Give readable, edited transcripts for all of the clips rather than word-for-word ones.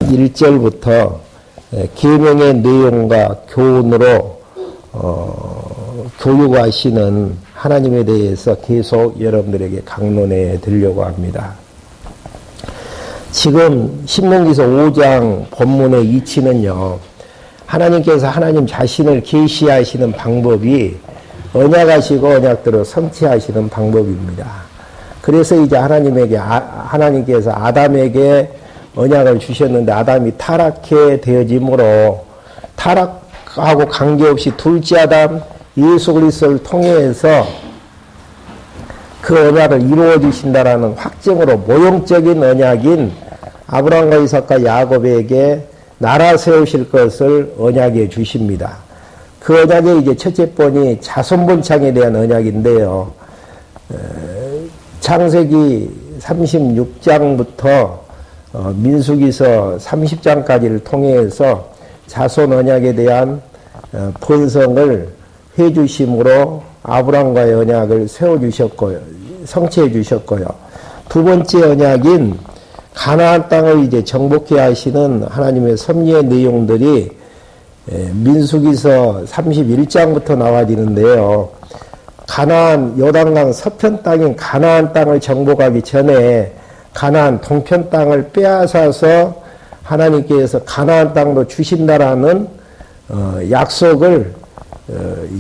1절부터 계명의 내용과 교훈으로 교육하시는 하나님에 대해서 계속 여러분들에게 강론해 드리려고 합니다. 지금 신명기서 5장 본문의 이치는요, 하나님께서 하나님 자신을 계시하시는 방법이 언약하시고 언약대로 성취하시는 방법입니다. 그래서 이제 하나님께서 아담에게 언약을 주셨는데 아담이 타락해 되어짐으로 타락하고 관계없이 둘째 아담 예수 그리스도를 통해서 그 언약을 이루어 주신다라는 확증으로 모형적인 언약인 아브라함과 이삭과 야곱에게 나라 세우실 것을 언약해 주십니다. 그 언약의 이제 첫째 번이 자손번창에 대한 언약인데요. 창세기 36장부터 민수기서 30장까지를 통해서 자손 언약에 대한 번성을 해 주심으로 아브라함과의 언약을 세워 주셨고요. 성취해 주셨고요. 두 번째 언약인 가나안 땅을 이제 정복해 하시는 하나님의 섭리의 내용들이 민수기서 31장부터 나와지는데요. 가나안 요단강 서편 땅인 가나안 땅을 정복하기 전에 가나안 동편 땅을 빼앗아서 하나님께서 가나안 땅도 주신다라는 약속을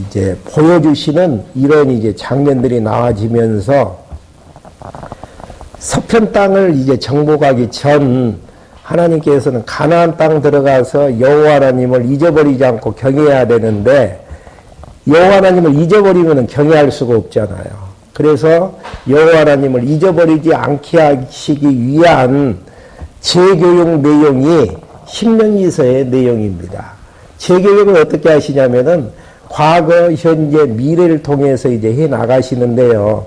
이제 보여주시는 이런 이제 장면들이 나와지면서 서편 땅을 이제 정복하기 전 하나님께서는 가나안 땅 들어가서 여호와 하나님을 잊어버리지 않고 경외해야 되는데 여호와 하나님을 잊어버리면 경외할 수가 없잖아요. 그래서 여호와 하나님을 잊어버리지 않게 하시기 위한 재교육 내용이 신명기서의 내용입니다. 재교육을 어떻게 하시냐면은 과거, 현재, 미래를 통해서 이제 해 나가시는데요.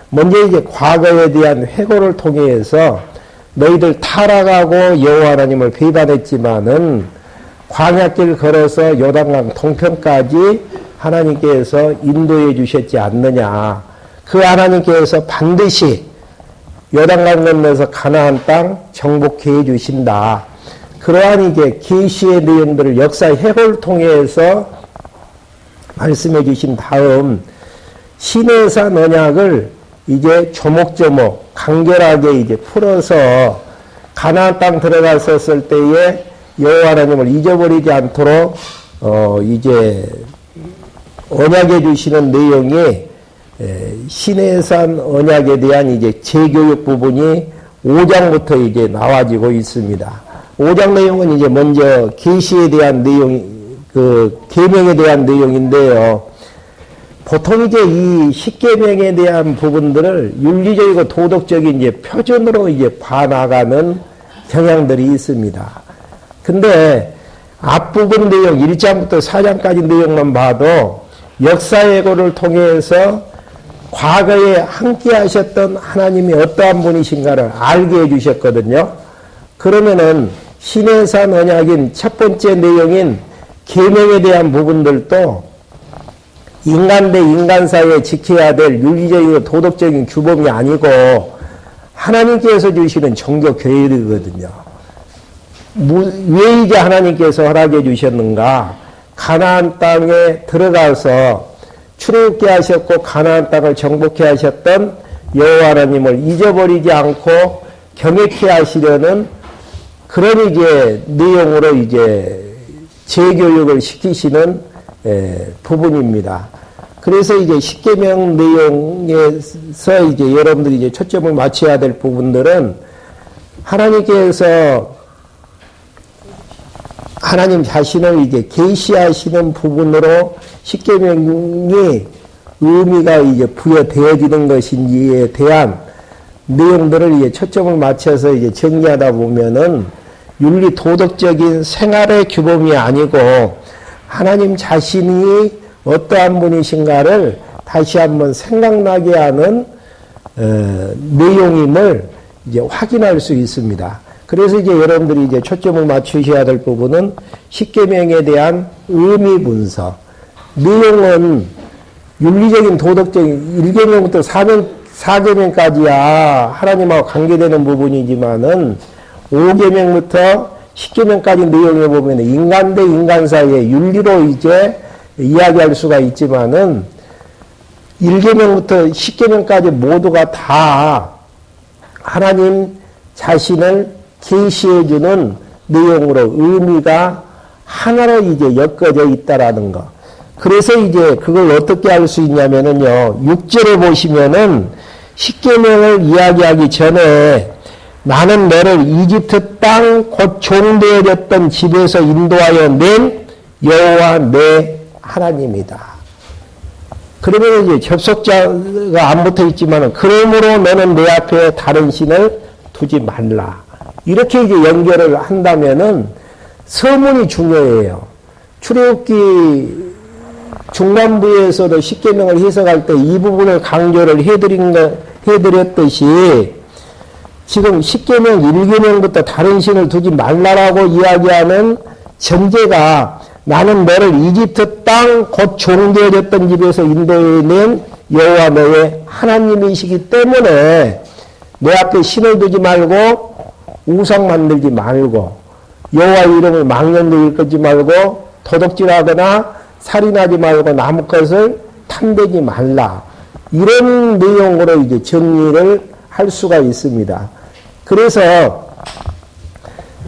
먼저 이제 과거에 대한 회고를 통해서 너희들 타락하고 여호와 하나님을 배반했지만은 광야길 걸어서 요단강 동편까지 하나님께서 인도해 주셨지 않느냐. 그 하나님께서 반드시 요단강 건너서 가나안 땅 정복해 주신다. 그러한 이제 계시의 내용들을 역사 회고를 통해서 말씀해 주신 다음 시내산 언약을 이제 조목조목 간결하게 이제 풀어서 가나안 땅 들어갔었을 때에 여호와 하나님을 잊어버리지 않도록 이제 언약해 주시는 내용이 시내산 언약에 대한 이제 재교육 부분이 5장부터 이제 나와지고 있습니다. 5장 내용은 이제 먼저 계시에 대한 내용, 그 계명에 대한 내용인데요. 보통 이제 이 십계명에 대한 부분들을 윤리적이고 도덕적인 이제 표준으로 이제 봐나가는 경향들이 있습니다. 근데 앞부분 내용 1장부터 4장까지 내용만 봐도 역사예고를 통해서 과거에 함께 하셨던 하나님이 어떠한 분이신가를 알게 해주셨거든요. 그러면은 시내산 언약인 첫 번째 내용인 계명에 대한 부분들도 인간 대 인간 사이에 지켜야 될 윤리적이고 도덕적인 규범이 아니고 하나님께서 주시는 종교 교율이거든요. 왜 이제 하나님께서 허락해 주셨는가? 가나안 땅에 들어가서 출애굽게 하셨고 가나안 땅을 정복해 하셨던 여호와 하나님을 잊어버리지 않고 경외케 하시려는 그런 이제 내용으로 이제 재교육을 시키시는 부분입니다. 그래서 이제 십계명 내용에서 이제 여러분들이 이제 초점을 맞춰야 될 부분들은 하나님께서 하나님 자신을 이제 계시하시는 부분으로 십계명이 의미가 이제 부여되어지는 것인지에 대한 내용들을 이제 초점을 맞춰서 이제 정리하다 보면은 윤리 도덕적인 생활의 규범이 아니고 하나님 자신이 어떠한 분이신가를 다시 한번 생각나게 하는 내용임을 이제 확인할 수 있습니다. 그래서 이제 여러분들이 이제 초점을 맞추셔야 될 부분은 십계명에 대한 의미 분석. 내용은 윤리적인 도덕적인 1계명부터 4계명까지야 하나님하고 관계되는 부분이지만은 5계명부터 십계명까지 내용에 보면 인간 대 인간 사이의 윤리로 이제 이야기할 수가 있지만은 1계명부터 10계명까지 모두가 다 하나님 자신을 계시해주는 내용으로 의미가 하나로 이제 엮어져 있다라는 거. 그래서 이제 그걸 어떻게 알 수 있냐면은요, 6절에 보시면은 10계명을 이야기하기 전에 나는 너를 이집트 땅 곧 종되어졌던 집에서 인도하여 낸 여호와 내 하나님이다. 그러면 이제 접속자가 안 붙어 있지만은 그러므로 너는 내 앞에 다른 신을 두지 말라. 이렇게 이제 연결을 한다면은 서문이 중요해요. 출애굽기 중간부에서도 10계명을 해석할 때 이 부분을 강조를 해드렸듯이 지금 10계명 1계명부터 다른 신을 두지 말라라고 이야기하는 전제가 나는 너를 이집트 땅 곧 종되어졌던 집에서 인도해낸 여호와 너의 하나님이시기 때문에 내 앞에 신을 두지 말고 우상 만들지 말고 여호와 이름을 망령되게 읽지 말고 도둑질하거나 살인하지 말고 남의 것을 탐내지 말라. 이런 내용으로 이제 정리를 할 수가 있습니다. 그래서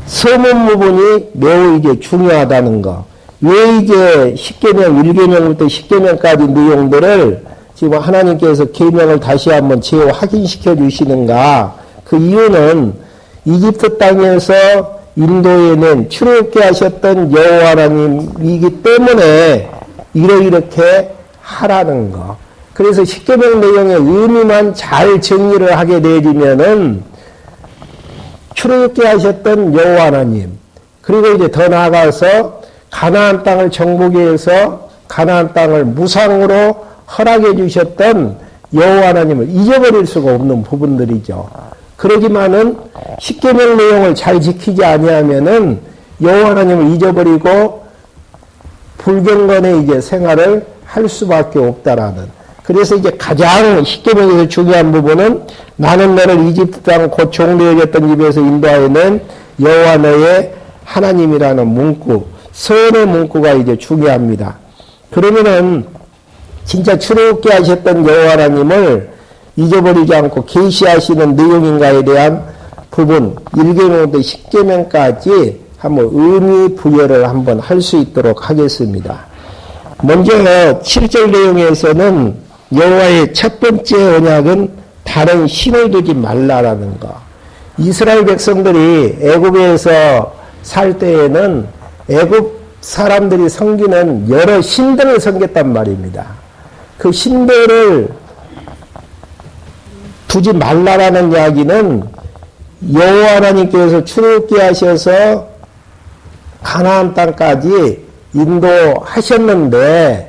서문 부분이 매우 이제 중요하다는 거. 왜 이제 10계명, 1계명부터 10계명까지 내용들을 지금 하나님께서 계명을 다시 한번 재호 확인시켜 주시는가? 그 이유는 이집트 땅에서 인도해낸 출애굽게 하셨던 여호와 하나님이기 때문에 이렇게 하라는 거. 그래서 10계명 내용의 의미만 잘 정리를 하게 되면은 출애굽게 하셨던 여호와 하나님, 그리고 이제 더 나아가서 가나안 땅을 정복해 해서 가나안 땅을 무상으로 허락해 주셨던 여호와 하나님을 잊어버릴 수가 없는 부분들이죠. 그러지만은 10계명 내용을 잘 지키지 아니하면은 여호와 하나님을 잊어버리고 불경건의 이제 생활을 할 수밖에 없다라는. 그래서 이제 가장 10계명에서 중요한 부분은 나는 너를 이집트 땅 곧 종되어졌던 집에서 인도하여낸 여호와 너의 하나님이라는 문구, 서원의 문구가 이제 중요합니다. 그러면은 진짜 출애굽게 하셨던 여호와 하나님을 잊어버리지 않고 계시하시는 내용인가에 대한 부분 1계명부터 10계명까지 한번 의미 부여를 한번 할 수 있도록 하겠습니다. 먼저 7절 내용에서는 여호와의 첫 번째 언약은 다른 신을 두지 말라라는 거. 이스라엘 백성들이 애굽에서 살 때에는 애굽 사람들이 섬기는 여러 신들을 섬겼단 말입니다. 그 신들을 두지 말라라는 이야기는 여호와 하나님께서 출애굽게 하셔서 가나안 땅까지 인도하셨는데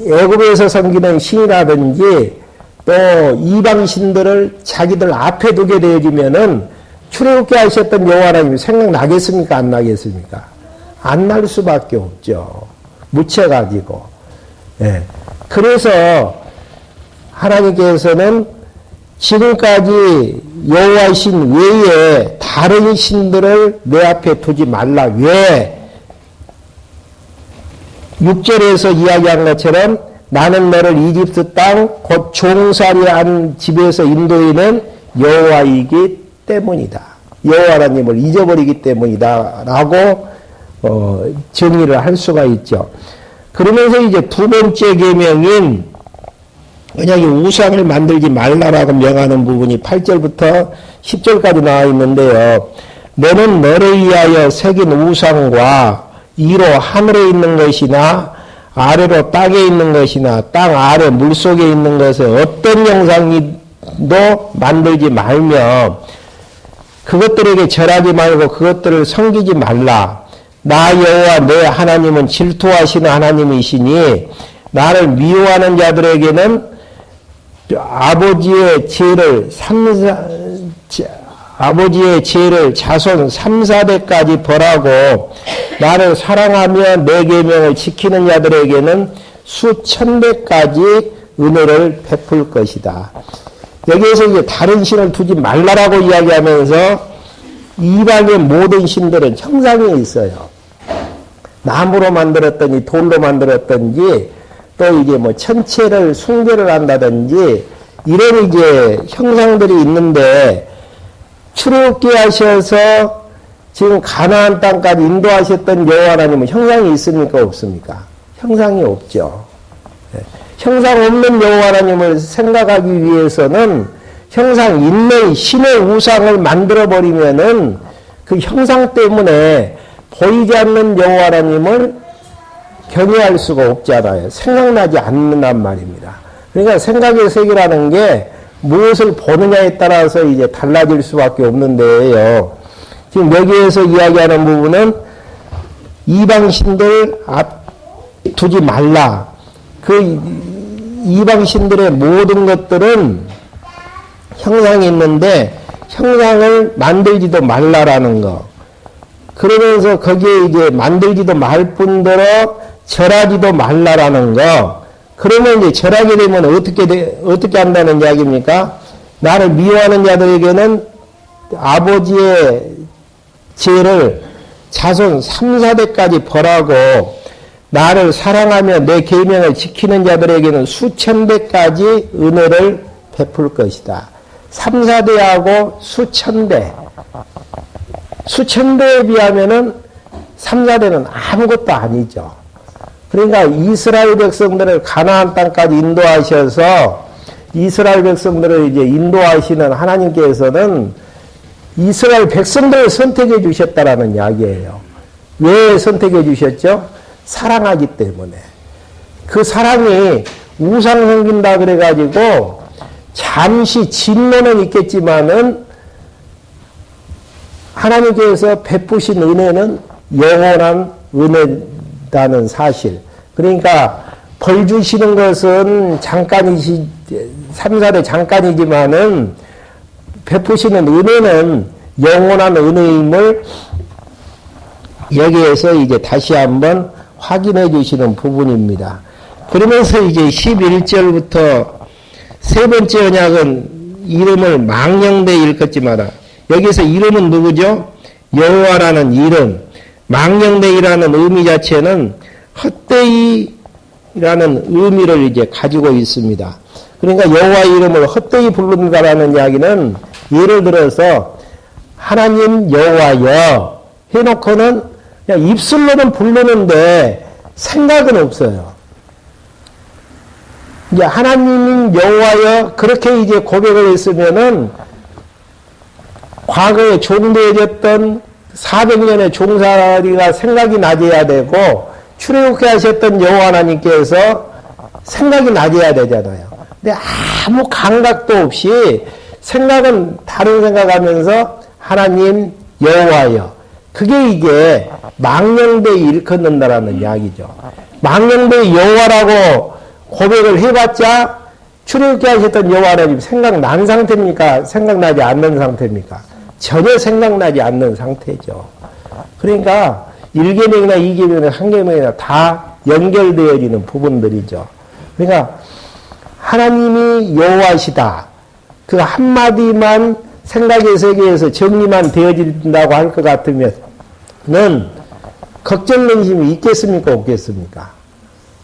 애굽에서 섬기는 신이라든지 또 이방 신들을 자기들 앞에 두게 되어지면은 출애굽게 하셨던 여호와 하나님이 생각나겠습니까? 안 나겠습니까? 안 날 수밖에 없죠. 묻혀가지고. 예. 그래서 하나님께서는 지금까지 여호와 신 외에 다른 신들을 내 앞에 두지 말라. 왜? 6절에서 이야기한 것처럼 나는 너를 이집트 땅 곧 종살이한 집에서 인도해낸 여호와이기 때문이다. 여호와 하나님을 잊어버리기 때문이다. 라고 정의를 할 수가 있죠. 그러면서 이제 두 번째 계명인 언약이 우상을 만들지 말라라고 명하는 부분이 8절부터 10절까지 나와 있는데요. 너는 너를 위하여 새긴 우상과 이로 하늘에 있는 것이나 아래로 땅에 있는 것이나 땅 아래 물속에 있는 것을 어떤 형상도 만들지 말며 그것들에게 절하지 말고 그것들을 섬기지 말라. 나 여호와 내 하나님은 질투하시는 하나님이시니 나를 미워하는 자들에게는 아버지의 죄를 자손 3, 4대까지 벌하고 나를 사랑하며 내 계명을 지키는 자들에게는 수천 배까지 은혜를 베풀 것이다. 여기에서 이제 다른 신을 두지 말라라고 이야기하면서 이방의 모든 신들은 형상이 있어요. 나무로 만들었더니 돌로 만들었든지 또 이게 뭐 천체를 숭배를 한다든지 이런 이제 형상들이 있는데 출애굽게 하셔서 지금 가나안 땅까지 인도하셨던 여호와 하나님은 형상이 있습니까? 없습니까? 형상이 없죠. 형상 없는 여호와 하나님을 생각하기 위해서는 형상 있는 신의 우상을 만들어 버리면은 그 형상 때문에 보이지 않는 여호와 하나님을 경외할 수가 없잖아요. 생각나지 않는단 말입니다. 그러니까 생각의 세계라는 게 무엇을 보느냐에 따라서 이제 달라질 수밖에 없는데요. 지금 여기에서 이야기하는 부분은 이방신들 두지 말라. 그 이방신들의 모든 것들은 형상이 있는데 형상을 만들지도 말라라는 거. 그러면서 거기에 이제 만들지도 말 뿐더러 절하지도 말라라는 거. 그러면 이제 절하게 되면 어떻게 한다는 이야기입니까? 나를 미워하는 자들에게는 아버지의 죄를 자손 3, 4대까지 벌하고 나를 사랑하며 내 계명을 지키는 자들에게는 수천 배까지 은혜를 베풀 것이다. 3, 4대하고 수천 대. 수천 대에 비하면은 3, 4대는 아무것도 아니죠. 그러니까 이스라엘 백성들을 가나안 땅까지 인도하셔서 이스라엘 백성들을 이제 인도하시는 하나님께서는 이스라엘 백성들을 선택해 주셨다라는 이야기예요. 왜 선택해 주셨죠? 사랑하기 때문에. 그 사랑이 우상 생긴다 그래가지고 잠시 진노는 있겠지만은 하나님께서 베푸신 은혜는 영원한 은혜다는 사실. 그러니까 벌 주시는 것은 잠깐이시, 3, 4대 잠깐이지만은 베푸시는 은혜는 영원한 은혜임을 여기에서 이제 다시 한번 확인해 주시는 부분입니다. 그러면서 이제 11절부터 세 번째 언약은 이름을 망령되 일컫지 마라. 여기서 이름은 누구죠? 여호와라는 이름. 망령되이라는 의미 자체는 헛되이라는 의미를 이제 가지고 있습니다. 그러니까 여호와 이름을 헛되이 부른다라는 이야기는 예를 들어서 하나님 여호와여 해놓고는 그냥 입술로는 부르는데 생각은 없어요. 이제 하나님인 여호와여 그렇게 이제 고백을 했으면은 과거에 종되어졌던 400년의 종살이가 생각이 나져야 되고 출애굽게 하셨던 여호와 하나님께서 생각이 나져야 되잖아요. 근데 아무 감각도 없이 생각은 다른 생각하면서 하나님 여호와여 그게 이제 망령되이 일컫는다라는 이야기죠. 망령되이 여호와라고 고백을 해봤자 출애굽게 하셨던 여호와 하나님 생각난 상태입니까? 생각나지 않는 상태입니까? 전혀 생각나지 않는 상태죠. 그러니까 1계명이나 2계명이나 3계명이나 다 연결되어지는 부분들이죠. 그러니까 하나님이 여호와시다. 그 한마디만 생각의 세계에서 정리만 되어진다고 할 것 같으면은 걱정 근심이 있겠습니까? 없겠습니까?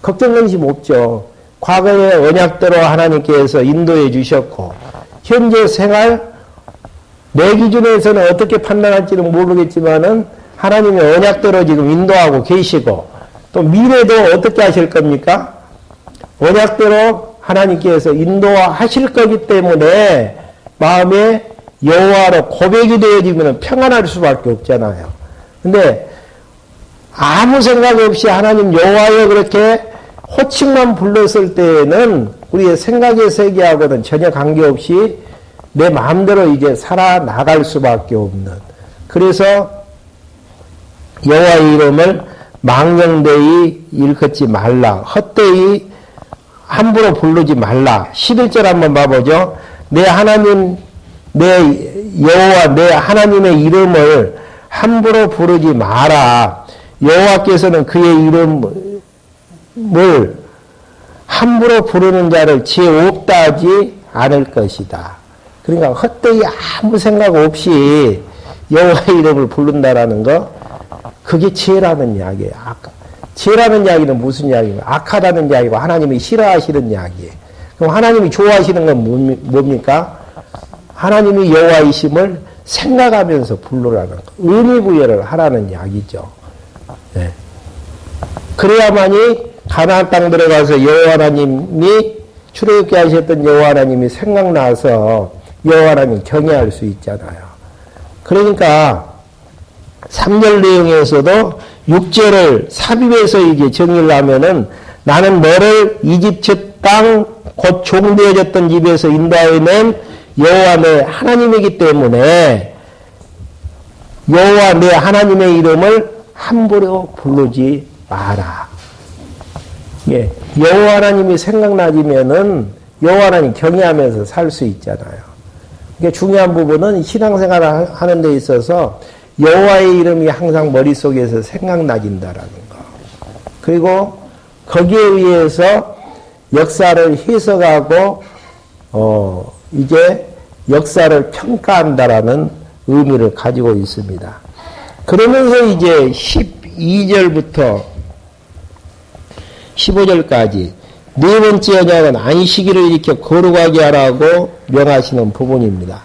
걱정 근심 없죠. 과거의 언약대로 하나님께서 인도해 주셨고 현재 생활 내 기준에서는 어떻게 판단할지는 모르겠지만은 하나님의 언약대로 지금 인도하고 계시고 또 미래도 어떻게 하실 겁니까? 언약대로 하나님께서 인도하실 거기 때문에 마음에 여호와로 고백이 되어지면 평안할 수밖에 없잖아요. 근데 아무 생각 없이 하나님 여호와여 그렇게 호칭만 불렀을 때에는 우리의 생각의 세계하고는 전혀 관계없이 내 마음대로 이제 살아나갈 수밖에 없는. 그래서 여호와의 이름을 망령되이 일컫지 말라. 헛되이 함부로 부르지 말라. 11절 한번 봐보죠. 내 하나님, 내 여호와, 내 하나님의 이름을 함부로 부르지 마라. 여호와께서는 그의 이름을 함부로 부르는 자를 죄없다 하지 않을 것이다. 그러니까 헛되이 아무 생각 없이 여호와의 이름을 부른다라는 거, 그게 죄라는 이야기예요. 죄라는 이야기는 무슨 이야기예요? 악하다는 이야기고 하나님이 싫어하시는 이야기예요. 그럼 하나님이 좋아하시는 건 뭡니까? 하나님이 여호와이심을 생각하면서 부르라는 거. 의미부여를 하라는 이야기죠. 네. 그래야만이 가나안 땅 들어가서 여호와 하나님이 출애굽게 하셨던 여호와 하나님이 생각나서 여호와 하나님 경외할 수 있잖아요. 그러니까 3절 내용에서도 6절을 삽입해서 이게 정리를 하면은 나는 너를 이집트 땅 곧 종되어졌던 집에서 인도하여낸 여호와 내 하나님이기 때문에 여호와 내 하나님의 이름을 함부로 부르지 마라. 예, 여호와 하나님이 생각나지면은 여호와 하나님 경외하면서 살 수 있잖아요. 이게 중요한 부분은 신앙생활을 하는 데 있어서 여호와의 이름이 항상 머릿속에서 생각나진다라는 거. 그리고 거기에 의해서 역사를 해석하고 이제 역사를 평가한다라는 의미를 가지고 있습니다. 그러면서 이제 12절부터 15절까지 네 번째 언약은 안식일을 일으켜 거룩하게 하라고 명하시는 부분입니다.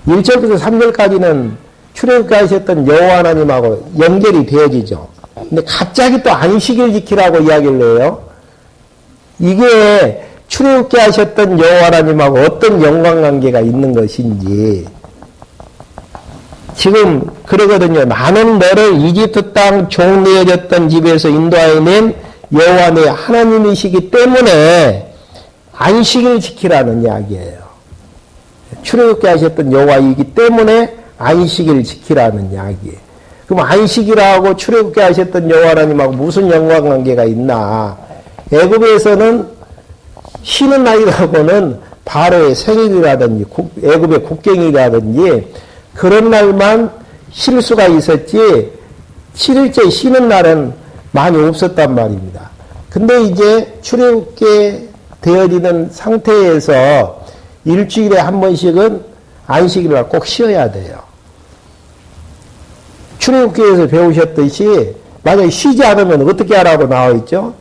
1절부터 3절까지는 출애굽게 하셨던 여호와 하나님하고 연결이 되어지죠. 근데 갑자기 또 안식일 지키라고 이야기를 해요. 이게 출애굽게 하셨던 여호와 하나님하고 어떤 연관관계가 있는 것인지 지금 그러거든요. 나는 너를 이집트 땅 종되어졌던 집에서 인도하여낸 여호와 내 하나님이시기 때문에 안식일 지키라는 이야기예요. 출애굽게 하셨던 여호와이기 때문에 안식일 지키라는 이야기예요. 그럼 안식일하고 출애굽게 하셨던 여호와 하나님하고 무슨 연관관계가 있나? 애굽에서는 쉬는 날이라고는 바로의 생일이라든지 애굽의 국경이라든지 그런 날만 쉴 수가 있었지 7일째 쉬는 날은 많이 없었단 말입니다. 근데 이제 출애굽게 되어지는 상태에서 일주일에 한 번씩은 안식일을 꼭 쉬어야 돼요. 출애굽기에서 배우셨듯이 만약에 쉬지 않으면 어떻게 하라고 나와 있죠?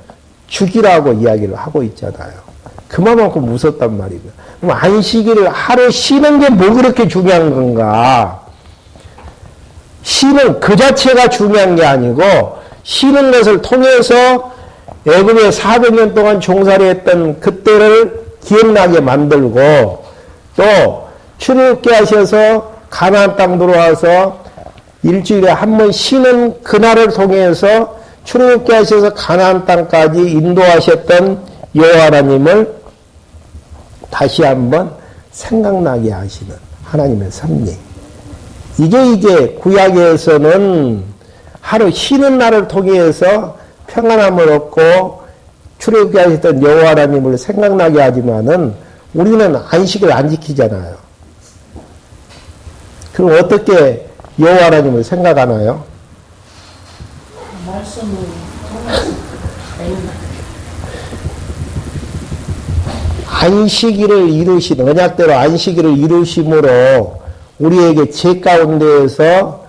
죽이라고 이야기를 하고 있잖아요. 그만큼 무섭단 말이고요. 그럼 안식일을 하루 쉬는 게 뭐 그렇게 중요한 건가? 쉬는 그 자체가 중요한 게 아니고 쉬는 것을 통해서 애굽에 400년 동안 종살이 했던 그때를 기억나게 만들고 또 출애굽게 하셔서 가나안 땅 들어와서 일주일에 한 번 쉬는 그날을 통해서 출애굽게 하셔서 가나안 땅까지 인도하셨던 여호와 하나님을 다시 한번 생각나게 하시는 하나님의 섭리. 이게 이제 구약에서는 하루 쉬는 날을 통해서 평안함을 얻고 출애굽게 하셨던 여호와 하나님을 생각나게 하지만은 우리는 안식을 안 지키잖아요. 그럼 어떻게 여호와 하나님을 생각하나요? 말씀을 안식일을 이루신 언약대로 안식일을 이루심으로 우리에게 죄 가운데에서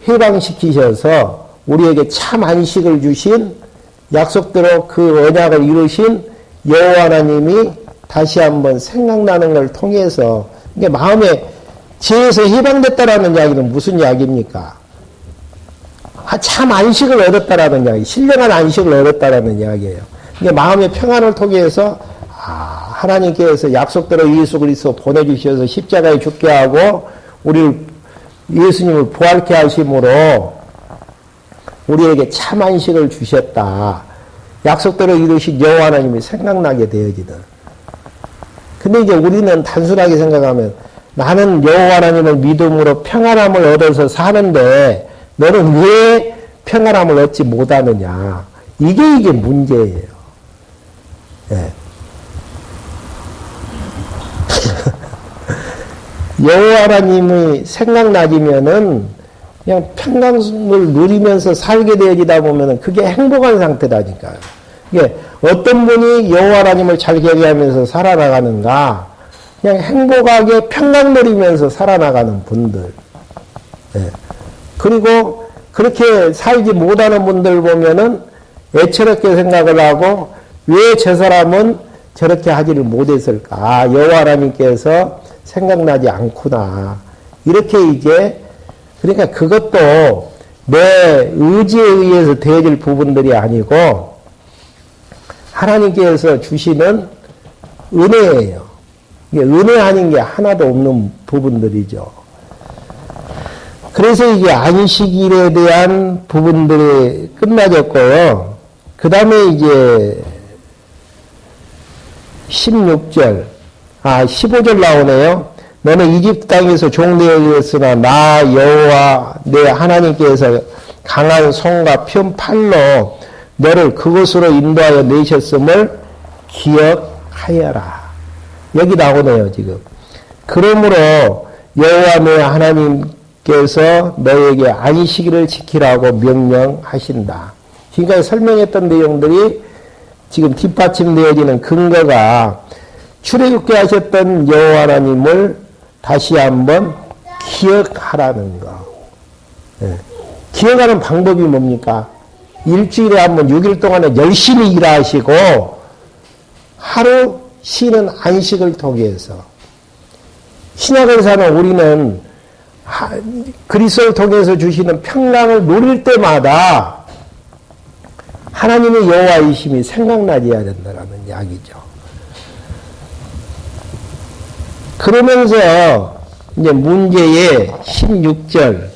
해방시키셔서 우리에게 참 안식을 주신 약속대로 그 언약을 이루신 여호와 하나님이 다시 한번 생각나는 걸 통해서 이게 마음에 죄에서 해방됐다라는 이야기는 무슨 이야기입니까? 참 안식을 얻었다라는 이야기, 신령한 안식을 얻었다라는 이야기예요. 이게 마음의 평안을 통해서 하나님께서 약속대로 예수 그리스도 보내주셔서 십자가에 죽게 하고 우리를 예수님을 부활케 하심으로 우리에게 참 안식을 주셨다. 약속대로 이루신 여호와 하나님이 생각나게 되어지는. 근데 이제 우리는 단순하게 생각하면 나는 여호와 하나님을 믿음으로 평안함을 얻어서 사는데 너는 왜 평안함을 얻지 못하느냐. 이게 문제예요. 예. 여호와 하나님이 생각나지면은 그냥 평강을 누리면서 살게 되어지다 보면은 그게 행복한 상태라니까요. 이게 어떤 분이 여호와 하나님을 잘 경외하면서 살아나가는가? 그냥 행복하게 평강 누리면서 살아나가는 분들. 예. 그리고 그렇게 살지 못하는 분들 보면은 애처롭게 생각을 하고 왜 저 사람은 저렇게 하지를 못했을까? 아, 여호와 하나님께서 생각나지 않구나. 이렇게 이제 그러니까 그것도 내 의지에 의해서 되어질 부분들이 아니고 하나님께서 주시는 은혜예요. 이게 은혜 아닌 게 하나도 없는 부분들이죠. 그래서 이게 안식일에 대한 부분들이 끝나졌고요. 그 다음에 이제 15절 나오네요. 너는 이집트 땅에서 종되었으나 나 여호와 내 하나님께서 강한 손과 편 팔로 너를 그곳으로 인도하여 내셨음을 기억하여라. 여기 나오네요, 지금. 그러므로 여호와 내 하나님께서 너에게 안식일을 지키라고 명령하신다. 지금까지 설명했던 내용들이 지금 뒷받침되어지는 근거가 출애굽게 하셨던 여호와 하나님을 다시 한번 기억하라는 거. 예. 기억하는 방법이 뭡니까? 일주일에 한번 6일 동안에 열심히 일하시고 하루 쉬는 안식을 통해서 신약을 사는 우리는 그리스도를 통해서 주시는 평강을 누릴 때마다 하나님의 여호와이심이 생각나야 된다는 이야기죠. 그러면서 이제 문제의 16절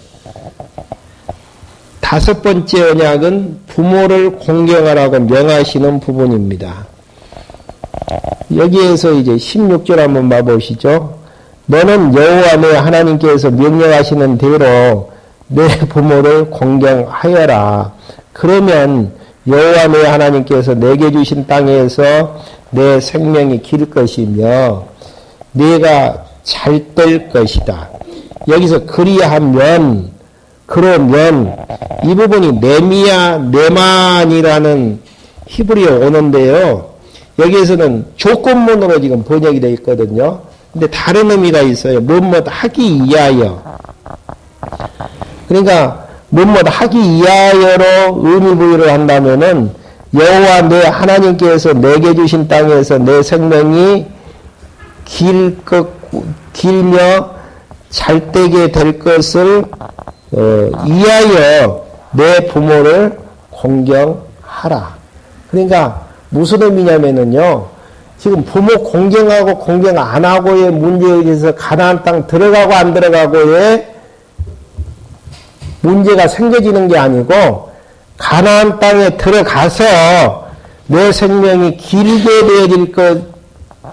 다섯 번째 언약은 부모를 공경하라고 명하시는 부분입니다. 여기에서 이제 16절 한번 봐보시죠. 너는 여호와 내 하나님께서 명령하시는 대로 내 부모를 공경하여라. 그러면 여호와 내 하나님께서 내게 주신 땅에서 내 생명이 길 것이며 내가 잘 될 것이다. 여기서 그러면 이 부분이 네만이라는 히브리어 오는데요. 여기에서는 조건문으로 지금 번역이 되어 있거든요. 근데 다른 의미가 있어요. 뭐뭐 하기 위하여. 그러니까 뭐뭐 하기 위하여로 의미 부여를 한다면은 여호와 내 하나님께서 내게 주신 땅에서 내 생명이 길며 잘되게 될 것을 위하여 내 부모를 공경하라. 그러니까 무슨 의미냐면은요. 지금 부모 공경하고 공경 안 하고의 문제에 의해서 가나안 땅 들어가고 안 들어가고의 문제가 생겨지는 게 아니고 가나안 땅에 들어가서 내 생명이 길게 되어질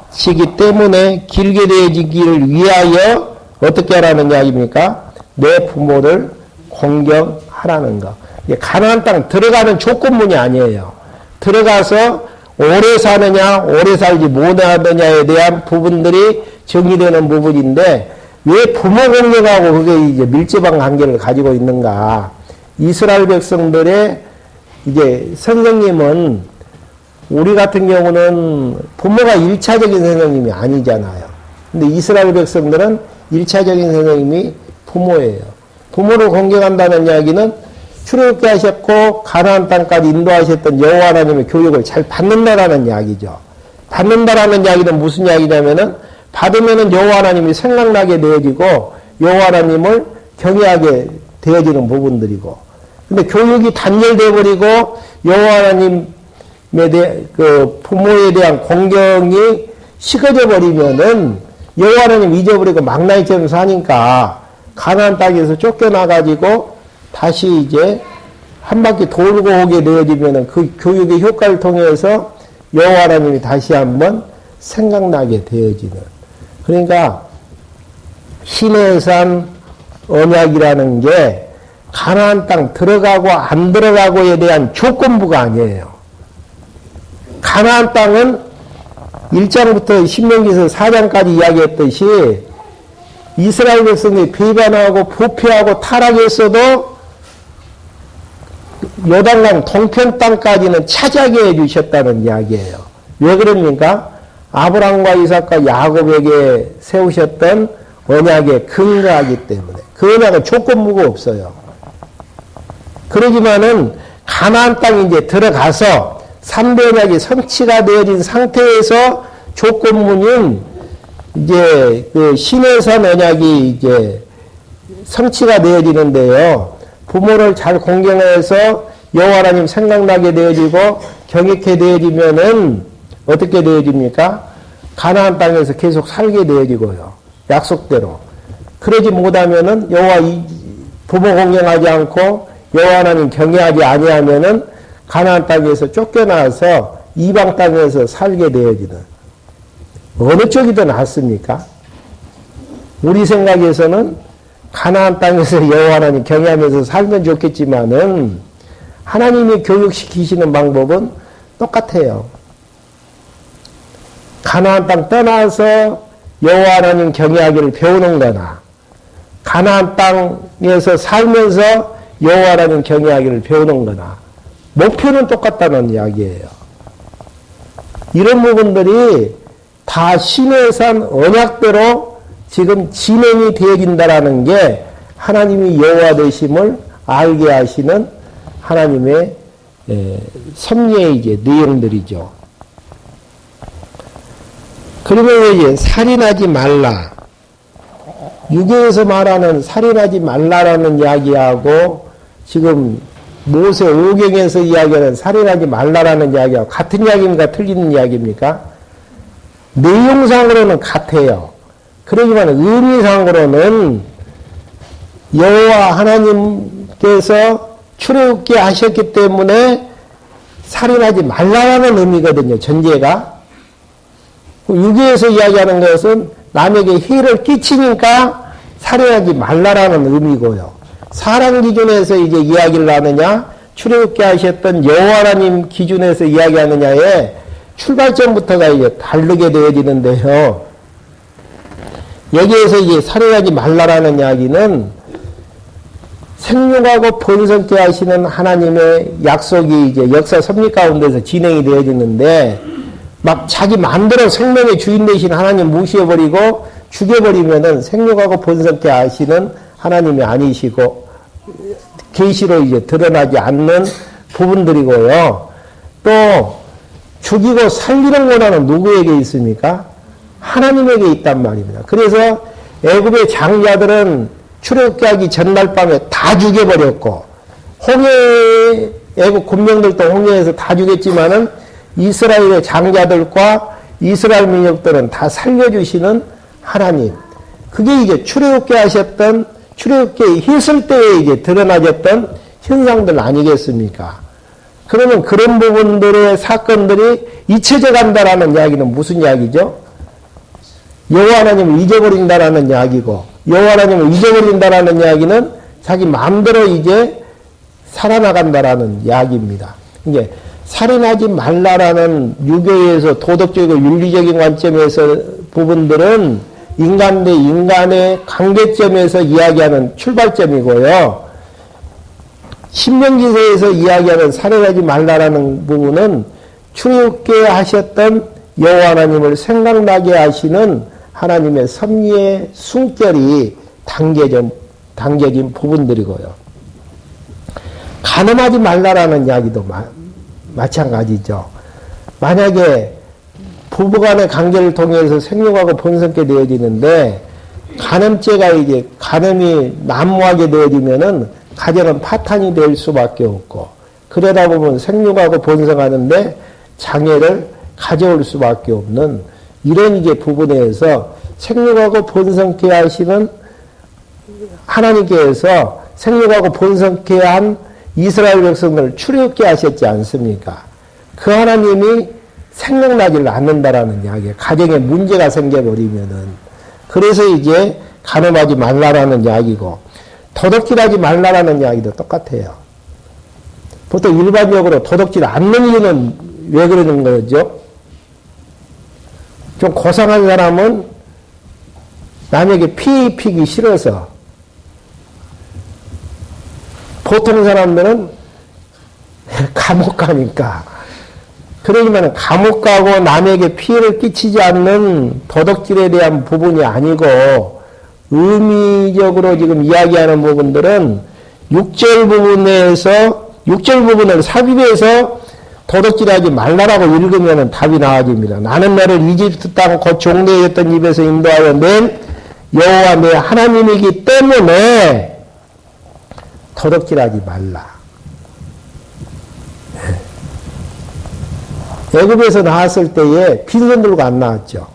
것이기 때문에 길게 되어지기를 위하여 어떻게 하라는 이야기입니까? 내 부모를 공경하라는 거. 이게 가나안 땅 들어가는 조건문이 아니에요. 들어가서 오래 사느냐, 오래 살지 못하느냐에 대한 부분들이 정의되는 부분인데, 왜 부모 공경하고 그게 이제 밀접한 관계를 가지고 있는가. 이스라엘 백성들의 이제 선생님은 우리 같은 경우는 부모가 1차적인 선생님이 아니잖아요. 근데 이스라엘 백성들은 1차적인 선생님이 부모예요. 부모를 공경한다는 이야기는 출애굽게 하셨고 가나안 땅까지 인도하셨던 여호와 하나님의 교육을 잘 받는다라는 이야기죠. 받는다라는 이야기는 무슨 이야기냐면은 받으면은 여호와 하나님이 생각나게 되어지고 여호와 하나님을 경외하게 되어지는 부분들이고, 근데 교육이 단절돼 버리고 여호와 하나님에 대해 그 부모에 대한 공경이 식어져 버리면은 여호와 하나님 잊어버리고 망나니처럼 사니까 가나안 땅에서 쫓겨나가지고 다시 이제 한 바퀴 돌고 오게 되어지면은 그 교육의 효과를 통해서 여호와 하나님이 다시 한번 생각나게 되어지는. 그러니까 시내산 언약이라는 게 가나안 땅 들어가고 안 들어가고에 대한 조건부가 아니에요. 가나안 땅은 1장부터 신명기서 4장까지 이야기했듯이 이스라엘 백성이 배반하고 부패하고 타락했어도 요단강 동편 땅까지는 차지하게 해주셨다는 이야기예요. 왜 그럽니까? 아브라함과 이삭과 야곱에게 세우셨던 언약에 근거하기 때문에. 그 언약은 조건부가 없어요. 그러지만은 가나안 땅에 이제 들어가서 3대 언약이 성취가 되어진 상태에서 조건부는 이제 그 시내산 언약이 이제 성취가 되어지는데요. 부모를 잘 공경해서 여호와 하나님 생각나게 되어지고 경외케 되어지면은 어떻게 되어집니까? 가나안 땅에서 계속 살게 되어지고요. 약속대로. 그러지 못하면은 부모 공경하지 않고 여호와 하나님 경외하지 아니하면은 가나안 땅에서 쫓겨나서 이방 땅에서 살게 되어지는, 어느 쪽이 더 낫습니까? 우리 생각에서는 가나안 땅에서 여호와 하나님 경외하면서 살면 좋겠지만은 하나님이 교육시키시는 방법은 똑같아요. 가나안 땅 떠나서 여호와 하나님 경외하기를 배우는 거나 가나안 땅에서 살면서 여호와 하나님 경외하기를 배우는 거나 목표는 똑같다는 이야기예요. 이런 부분들이 다 시내산 언약대로 지금 진행이 되어진다라는 게 하나님이 여호와 되심을 알게 하시는 하나님의 섭리의 이제 내용들이죠. 그러면 이제 살인하지 말라. 유교에서 말하는 살인하지 말라라는 이야기하고 지금 모세 오경에서 이야기하는 살인하지 말라라는 이야기하고 같은 이야기입니까? 틀린 이야기입니까? 내용상으로는 같아요. 그러지만 의미상으로는 여호와 하나님께서 출애굽게 하셨기 때문에 살인하지 말라라는 의미거든요. 전제가. 유교에서 이야기하는 것은 남에게 해를 끼치니까 살인하지 말라라는 의미고요. 사람 기준에서 이제 이야기를 하느냐, 출애굽게 하셨던 여호와 하나님 기준에서 이야기하느냐에 출발점부터가 이제 다르게 되어지는데요. 여기에서 이제 살인하지 말라라는 이야기는 생육하고 번성케 하시는 하나님의 약속이 이제 역사 섭리 가운데서 진행이 되어지는데, 막 자기 마음대로 생명의 주인 되신 하나님 무시해버리고 죽여버리면은 생육하고 번성케 하시는 하나님이 아니시고 계시로 이제 드러나지 않는 부분들이고요. 또 죽이고 살리는 권한은 누구에게 있습니까? 하나님에게 있단 말입니다. 그래서 애굽의 장자들은 출애굽게 하기 전날 밤에 다 죽여버렸고, 애굽 군병들도 홍해에서 다 죽였지만은 이스라엘의 장자들과 이스라엘 민족들은 다 살려주시는 하나님. 그게 이제 출애굽게 하셨던, 출애굽게 했을 때에 이제 드러나졌던 현상들 아니겠습니까? 그러면 그런 부분들의 사건들이 잊혀져 간다라는 이야기는 무슨 이야기죠? 여호와 하나님을 잊어버린다라는 이야기고, 여호와 하나님을 잊어버린다라는 이야기는 자기 마음대로 이제 살아나간다라는 이야기입니다. 이게 살인하지 말라라는 유교에서 도덕적이고 윤리적인 관점에서 부분들은 인간 대 인간의 관계점에서 이야기하는 출발점이고요. 신명기서에서 이야기하는 살인하지 말라라는 부분은 출애굽게 하셨던 여호와 하나님을 생각나게 하시는 하나님의 섭리의 숨결이 담겨진 부분들이고요. 간음하지 말라라는 이야기도 마찬가지죠. 만약에 부부간의 관계를 통해서 생육하고 번성케 되어지는데 간음죄가 이제 간음이 난무하게 되어지면은 가정은 파탄이 될 수밖에 없고, 그러다 보면 생육하고 번성하는데 장애를 가져올 수밖에 없는 이런 이제 부분에서 생육하고 번성케 하시는 하나님께서 생육하고 번성케 한 이스라엘 백성을 출애굽게 하셨지 않습니까? 그 하나님이 생각나지를 않는다라는 이야기예요. 가정에 문제가 생겨버리면은. 그래서 이제 간음하지 말라라는 이야기고, 도덕질하지 말라라는 이야기도 똑같아요. 보통 일반적으로 도덕질 않는 이유는 왜 그러는 거죠? 좀 고상한 사람은 남에게 피해 입히기 싫어서, 보통 사람들은 감옥 가니까. 그러지만 감옥 가고 남에게 피해를 끼치지 않는 도덕질에 대한 부분이 아니고, 의미적으로 지금 이야기하는 부분들은 6절 부분을 삽입해서 도덕질하지 말라라고 읽으면 답이 나와집니다. 나는 너를 이집트 땅 곧 종되었던 입에서 인도하여 낸 여호와 내 하나님이기 때문에 도덕질하지 말라. 애굽에서 나왔을 때에 빈손 들고 안 나왔죠.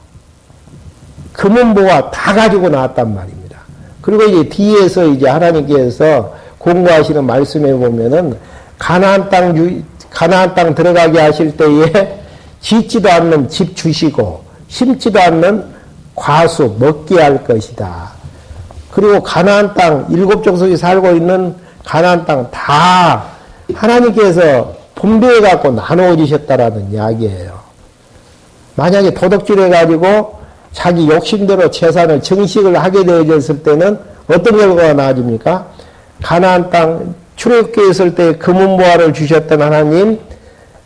금은보화 다 가지고 나왔단 말입니다. 그리고 이제 뒤에서 이제 하나님께서 공부하시는 말씀에 보면은 가나안 땅 들어가게 하실 때에 짓지도 않는 집 주시고 심지도 않는 과수 먹게 할 것이다. 그리고 가나안 땅 7족속이 살고 있는 가나안 땅 다 하나님께서 분배해 갖고 나누어 주셨다라는 이야기예요. 만약에 도덕질해 가지고 자기 욕심대로 재산을 증식을 하게 되어졌을 때는 어떤 결과가 나와집니까? 가나안 땅 출애굽기에 때 금은보화를 주셨던 하나님,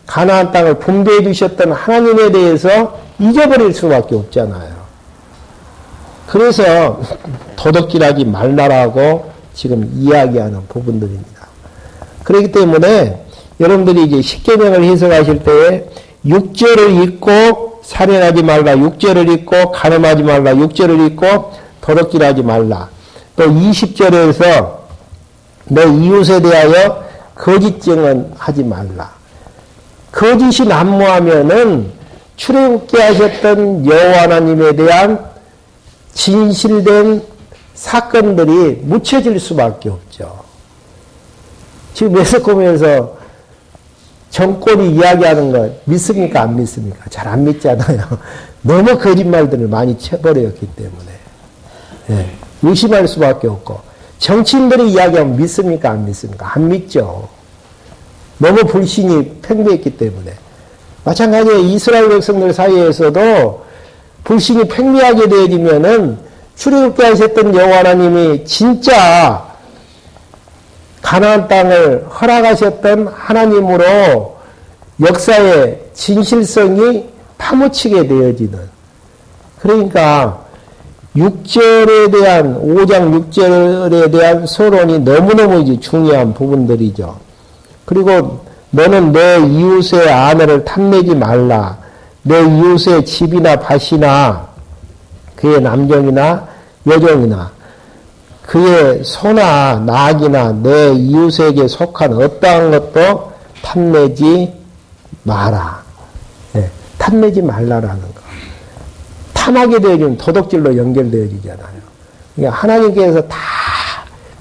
가나안 땅을 분배해 주셨던 하나님에 대해서 잊어버릴 수밖에 없잖아요. 그래서 도덕질하지 말라라고 지금 이야기하는 부분들입니다. 그렇기 때문에 여러분들이 이제 십계명을 해석하실 때에 6절을 읽고 살인하지 말라, 6절을 읽고 간음하지 말라, 6절을 읽고 도덕질하지 말라. 또 20절에서 너 이웃에 대하여 거짓 증언하지 말라. 거짓이 난무하면은 출애굽게 하셨던 여호와 하나님에 대한 진실된 사건들이 묻혀질 수밖에 없죠. 지금 매스컴에서 정권이 이야기하는 거 믿습니까? 안 믿습니까? 잘 안 믿잖아요. 너무 거짓말들을 많이 쳐버렸기 때문에. 예, 의심할 수밖에 없고. 정치인들이 이야기하면 믿습니까? 안 믿습니까? 안 믿죠. 너무 불신이 팽배했기 때문에. 마찬가지로 이스라엘 백성들 사이에서도 불신이 팽배하게 되어지면은 출애굽게 하셨던 여호와 하나님이 진짜 가나안 땅을 허락하셨던 하나님으로 역사의 진실성이 파묻히게 되어지는. 그러니까 6절에 대한 5장 6절에 대한 서론이 너무너무 이제 중요한 부분들이죠. 그리고 너는 내 이웃의 아내를 탐내지 말라. 내 이웃의 집이나 밭이나 그의 남종이나 여종이나 그의 소나 낙이나 내 이웃에게 속한 어떠한 것도 탐내지 마라. 네, 탐내지 말라라는 거. 탐하게 되어지면 도덕질로 연결되어지잖아요. 그러니까 하나님께서 다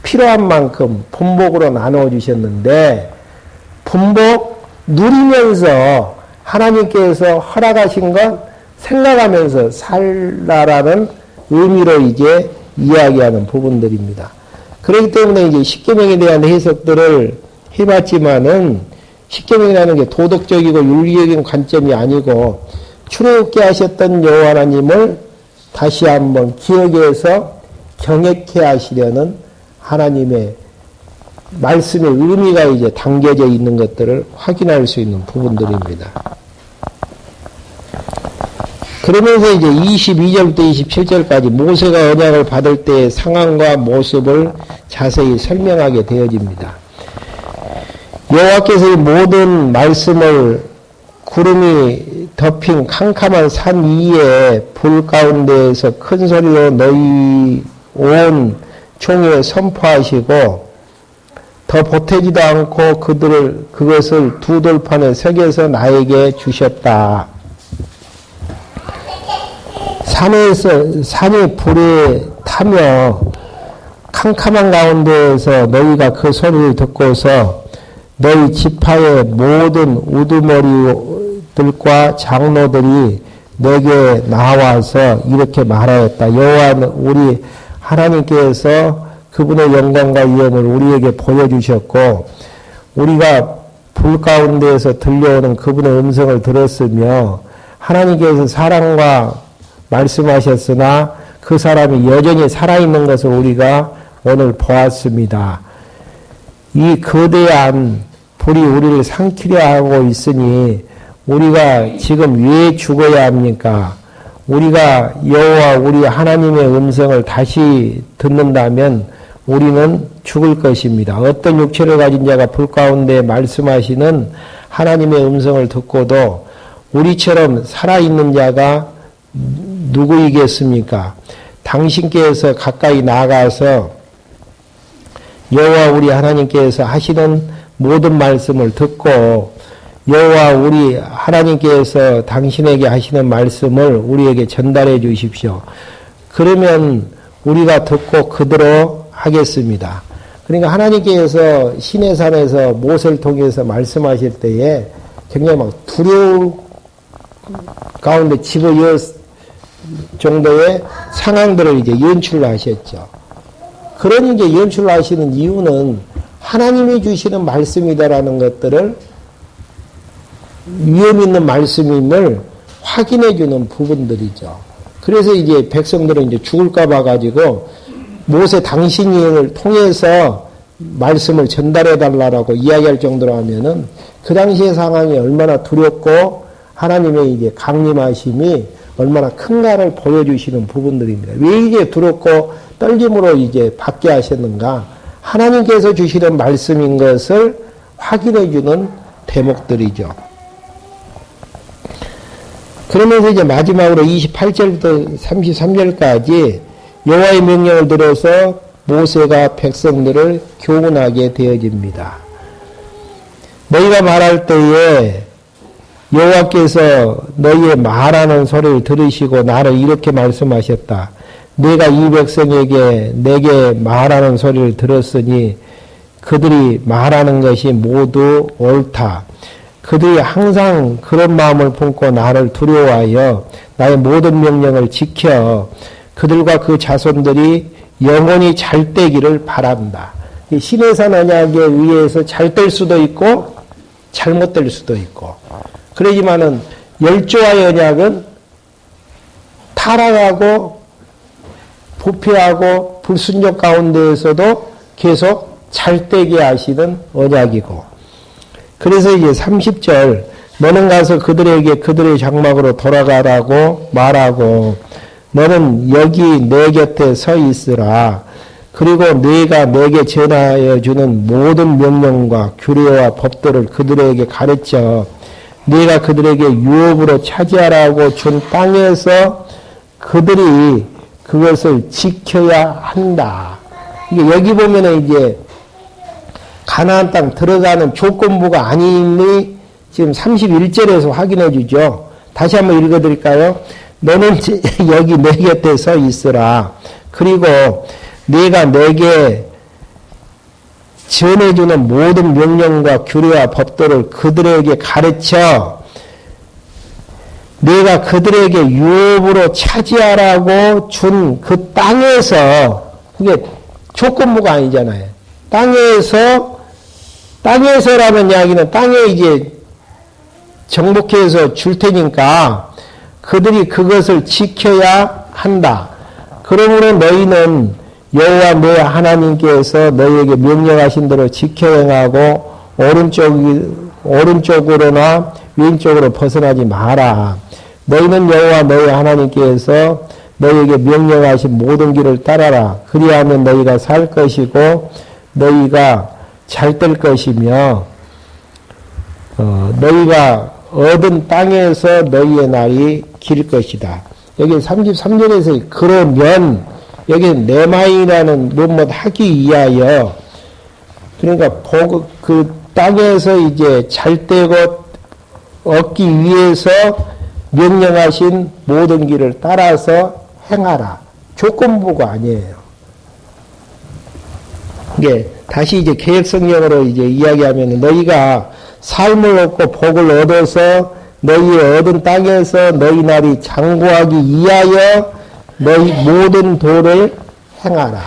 필요한 만큼 분복으로 나누어 주셨는데 분복 누리면서 하나님께서 허락하신 것 생각하면서 살라라는 의미로 이제 이야기하는 부분들입니다. 그렇기 때문에 이제 십계명에 대한 해석들을 해봤지만은 십계명이라는 게 도덕적이고 윤리적인 관점이 아니고 출애굽게 하셨던 여호와 하나님을 다시 한번 기억해서 경외케 하시려는 하나님의 말씀의 의미가 이제 담겨져 있는 것들을 확인할 수 있는 부분들입니다. 그러면서 이제 22절부터 27절까지 모세가 언약을 받을 때의 상황과 모습을 자세히 설명하게 되어집니다. 여호와께서 이 모든 말씀을 구름이 덮인 캄캄한 산 위에 불 가운데에서 큰 소리로 너희 온 총회에 선포하시고 더 보태지도 않고 그것을 두 돌판에 새겨서 나에게 주셨다. 산이 불에 타며 캄캄한 가운데에서 너희가 그 소리를 듣고서 너희 지파의 모든 우두머리들과 장로들이 내게 나와서 이렇게 말하였다. 여호와는 우리 하나님께서 그분의 영광과 위엄을 우리에게 보여주셨고 우리가 불 가운데에서 들려오는 그분의 음성을 들었으며 하나님께서 사람과 말씀하셨으나 그 사람이 여전히 살아있는 것을 우리가 오늘 보았습니다. 이 거대한 불이 우리를 삼키려 하고 있으니 우리가 지금 왜 죽어야 합니까? 우리가 여호와 우리 하나님의 음성을 다시 듣는다면 우리는 죽을 것입니다. 어떤 육체를 가진 자가 불 가운데 말씀하시는 하나님의 음성을 듣고도 우리처럼 살아있는 자가 누구이겠습니까? 당신께서 가까이 나가서 여호와 우리 하나님께서 하시는 모든 말씀을 듣고 여호와 우리 하나님께서 당신에게 하시는 말씀을 우리에게 전달해 주십시오. 그러면 우리가 듣고 그대로 하겠습니다. 그러니까 하나님께서 시내산에서 모세를 통해서 말씀하실 때에 굉장히 막 두려울 가운데 집어넣을 정도의 상황들을 이제 연출하셨죠. 그런 이제 연출하시는 이유는 하나님이 주시는 말씀이다라는 것들을 위험 있는 말씀임을 확인해 주는 부분들이죠. 그래서 이제 백성들은 이제 죽을까 봐 가지고 모세 당신을 통해서 말씀을 전달해 달라고 이야기할 정도로 하면은 그 당시의 상황이 얼마나 두렵고 하나님의 이제 강림하심이 얼마나 큰가를 보여주시는 부분들입니다. 왜 이제 두렵고 떨림으로 이제 받게 하셨는가? 하나님께서 주시는 말씀인 것을 확인해 주는 대목들이죠. 그러면서 이제 마지막으로 28절부터 33절까지 여호와의 명령을 들어서 모세가 백성들을 교훈하게 되어집니다. 너희가 말할 때에 여호와께서 너희의 말하는 소리를 들으시고 나를 이렇게 말씀하셨다. 내가 이 백성에게 내게 말하는 소리를 들었으니 그들이 말하는 것이 모두 옳다. 그들이 항상 그런 마음을 품고 나를 두려워하여 나의 모든 명령을 지켜 그들과 그 자손들이 영원히 잘되기를 바란다. 시내산 언약에 의해서 잘될 수도 있고 잘못될 수도 있고, 그러지만은 열조와의 언약은 타락하고 부패하고 불순종 가운데에서도 계속 잘되게 하시는 언약이고, 그래서 이제 30절 너는 가서 그들에게 그들의 장막으로 돌아가라고 말하고 너는 여기 내 곁에 서 있으라. 그리고 네가 내게 전하여 주는 모든 명령과 규례와 법들을 그들에게 가르쳐 네가 그들에게 유업으로 차지하라고 준 땅에서 그들이 그것을 지켜야 한다. 이게 여기 보면은 이제 가나안 땅 들어가는 조건부가 아님이 지금 31절에서 확인해 주죠. 다시 한번 읽어 드릴까요? 너는 여기 내 곁에 서 있으라. 그리고 네가 내게 전해주는 모든 명령과 규례와 법도를 그들에게 가르쳐 네가 그들에게 유업으로 차지하라고 준 그 땅에서, 그게 조건부가 아니잖아요. 땅에서라는 이야기는 땅에 이제 정복해서 줄 테니까 그들이 그것을 지켜야 한다. 그러므로 너희는 여호와 너 하나님께서 너희에게 명령하신 대로 지켜 행하고 오른쪽으로나 왼쪽으로 벗어나지 마라. 너희는 여호와 너희 하나님께서 너희에게 명령하신 모든 길을 따라라. 그리하면 너희가 살 것이고 너희가 잘 될 것이며 너희가 얻은 땅에서 너희의 날이 길 것이다. 여기 33절에서 그러면 여기는 네마이라는 논문 하기 위하여, 그러니까 그 땅에서 이제 잘 되고 얻기 위해서 명령하신 모든 길을 따라서 행하라. 조건부가 아니에요. 이게 다시 이제 개혁성경으로 이제 이야기하면 너희가 삶을 얻고 복을 얻어서 너희의 얻은 땅에서 너희 날이 장구하기 위하여 너희 모든 도를 행하라.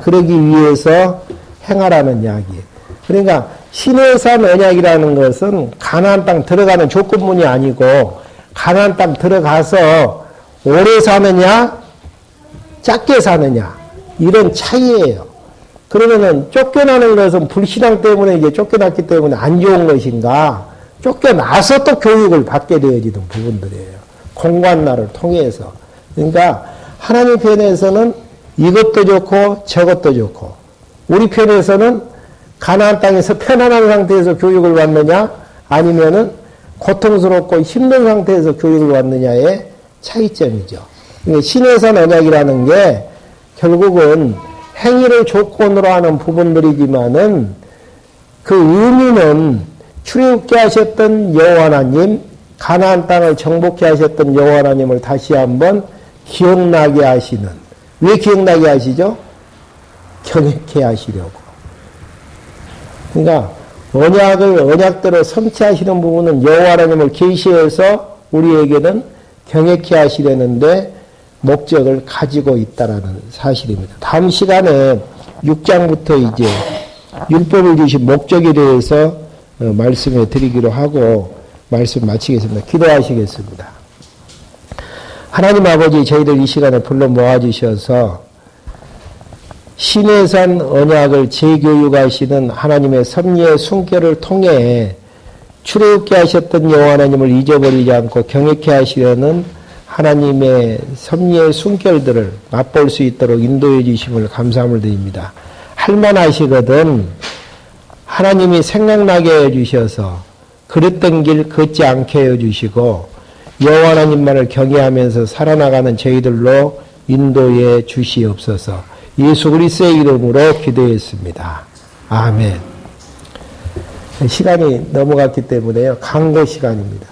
그러기 위해서 행하라는 이야기. 그러니까 시내산 언약이라는 것은 가나안 땅 들어가는 조건문이 아니고 가나안 땅 들어가서 오래 사느냐 작게 사느냐 이런 차이예요. 그러면은 쫓겨나는 것은 불신앙 때문에 이제 쫓겨났기 때문에 안 좋은 것인가? 쫓겨나서 또 교육을 받게 되어지는 부분들이에요. 공관날을 통해서. 그러니까 하나님 편에서는 이것도 좋고 저것도 좋고, 우리 편에서는 가나안 땅에서 편안한 상태에서 교육을 받느냐 아니면은 고통스럽고 힘든 상태에서 교육을 받느냐의 차이점이죠. 신해산 언약이라는 게 결국은 행위를 조건으로 하는 부분들이지만은 그 의미는 출애굽게 하셨던 여호와 하나님, 가나안 땅을 정복케 하셨던 여호와 하나님을 다시 한번 기억나게 하시는. 왜 기억나게 하시죠? 경외케 하시려고. 그러니까 언약대로 성취하시는 부분은 여호와 하나님을 계시해서 우리에게는 경외케 하시려는데 목적을 가지고 있다라는 사실입니다. 다음 시간에 6장부터 이제 율법을 주신 목적에 대해서 말씀해 드리기로 하고 말씀 마치겠습니다. 기도하시겠습니다. 하나님 아버지, 저희들 이 시간에 불러 모아주셔서 시내산 언약을 재교육하시는 하나님의 섭리의 숨결을 통해 출애굽게 하셨던 여호와 하나님을 잊어버리지 않고 경외케 하시려는 하나님의 섭리의 숨결들을 맛볼 수 있도록 인도해 주심을 감사함을 드립니다. 할만하시거든 하나님이 생각나게 해주셔서 그랬던 길 걷지 않게 해주시고 여호와 하나님만을 경외하면서 살아나가는 저희들로 인도해 주시옵소서. 예수 그리스도의 이름으로 기도했습니다. 아멘. 시간이 넘어갔기 때문에요. 강도 시간입니다.